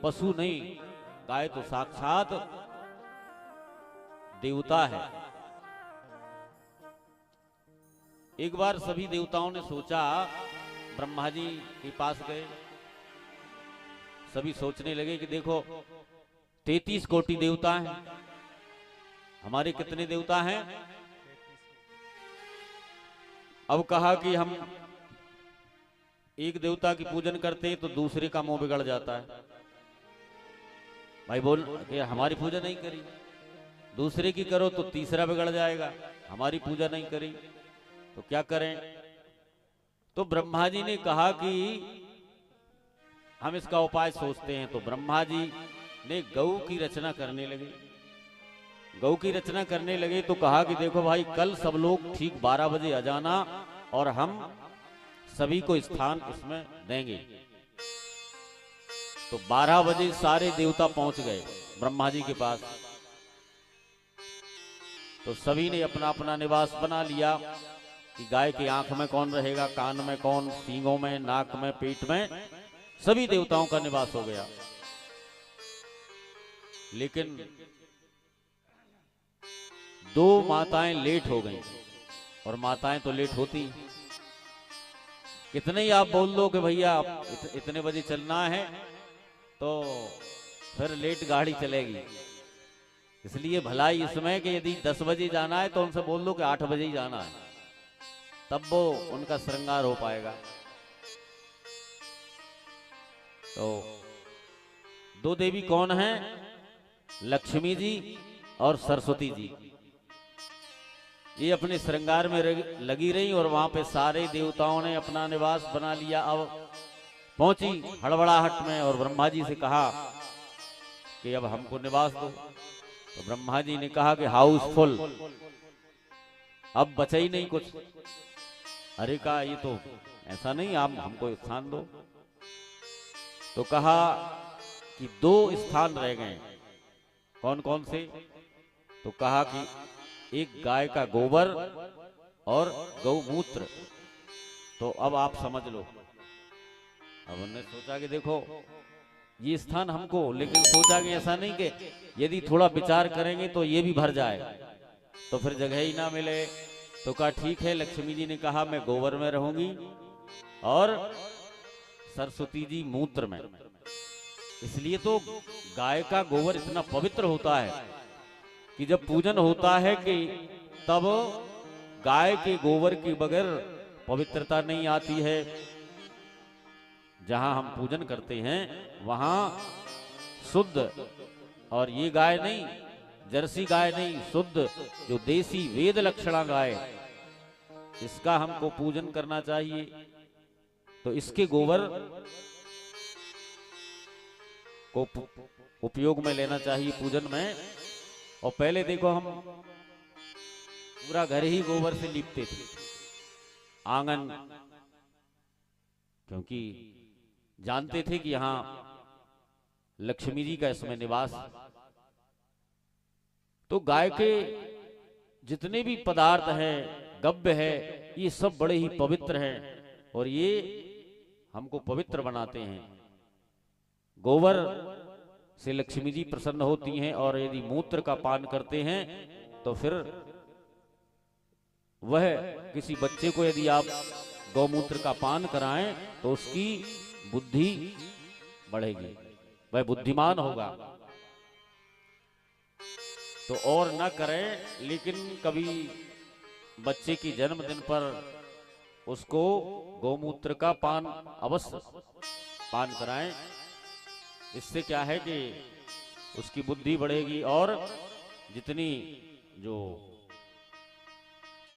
पशु नहीं, गाय तो साक्षात देवता है। एक बार सभी देवताओं ने सोचा, ब्रह्मा जी के पास गए, सभी सोचने लगे कि देखो 33 कोटि देवता हैं, हमारे कितने देवता हैं? अब कहा कि हम एक देवता की पूजन करते हैं तो दूसरे का मुंह बिगड़ जाता है। भाई बोल कि हमारी पूजा नहीं करी, दूसरे की करो तो तीसरा बिगड़ जाएगा, हमारी पूजा नहीं करी तो क्या करें? तो ब्रह्मा जी ने कहा कि हम इसका उपाय सोचते हैं। तो ब्रह्मा जी ने गौ की रचना करने लगे। गौ की रचना करने लगे तो कहा कि देखो भाई, कल सब लोग ठीक 12 बजे आ जाना और हम सभी को स्थान उसमें देंगे। तो 12 बजे सारे देवता पहुंच गए ब्रह्मा जी के पास। तो सभी ने अपना अपना निवास बना लिया कि गाय की आंख में कौन रहेगा, कान में कौन, सींगों में, नाक में, पेट में, सभी देवताओं का निवास हो गया। लेकिन 2 माताएं लेट हो गईं, और माताएं तो लेट होती, कितने ही आप बोल दो कि भैया इतने बजे चलना है तो फिर लेट गाड़ी चलेगी। इसलिए भलाई इसमें कि यदि 10 बजे जाना है तो उनसे बोल दो कि 8 बजे ही जाना है, तब वो उनका श्रृंगार हो पाएगा। तो 2 देवी कौन हैं? लक्ष्मी जी और सरस्वती जी। ये अपने श्रृंगार में लगी रही और वहां पे सारे देवताओं ने अपना निवास बना लिया। अब पहुंची हड़बड़ाहट में और ब्रह्मा जी से कहा कि अब हमको निवास दो। तो ब्रह्मा जी ने कहा कि हाउसफुल, अब बचा ही नहीं कुछ। अरे कहा ये तो ऐसा नहीं, आप हमको स्थान दो। तो कहा कि 2 स्थान रह गए। कौन कौन से? तो कहा कि एक गाय का गोबर और गौमूत्र। तो अब आप समझ लो। अब उन्होंने सोचा कि देखो ये स्थान हमको, लेकिन सोचा कि ऐसा नहीं कि यदि थोड़ा विचार करेंगे तो ये भी भर जाए तो फिर जगह ही ना मिले। तो कहा ठीक है, लक्ष्मी जी ने कहा मैं गोबर में रहूंगी और सरस्वती जी मूत्र में। इसलिए तो गाय का गोबर इतना पवित्र होता है कि जब पूजन होता है कि तब गाय के गोबर के बगैर पवित्रता नहीं आती है। जहां हम पूजन करते हैं वहां शुद्ध, और ये गाय नहीं, जर्सी गाय नहीं, शुद्ध जो देसी वेद लक्षणा गाय, इसका हमको पूजन करना चाहिए। तो इसके गोबर को उपयोग में लेना चाहिए पूजन में। और पहले देखो हम पूरा घर ही गोबर से लीपते थे, आंगन, क्योंकि जानते थे कि यहां लक्ष्मी जी का इसमें निवास। तो गाय के जितने भी पदार्थ हैं, गव्य है, ये सब बड़े ही पवित्र हैं और ये हमको पवित्र बनाते हैं। गोबर से लक्ष्मी जी प्रसन्न होती हैं और यदि मूत्र का पान करते हैं तो फिर वह किसी बच्चे को यदि आप गौमूत्र का पान कराएं तो उसकी बुद्धि बढ़ेगी, वह बुद्धिमान होगा। तो और न करें, लेकिन कभी बच्चे की जन्मदिन पर उसको गौमूत्र का पान अवश्य पान कराएं। इससे क्या है कि उसकी बुद्धि बढ़ेगी और जितनी जो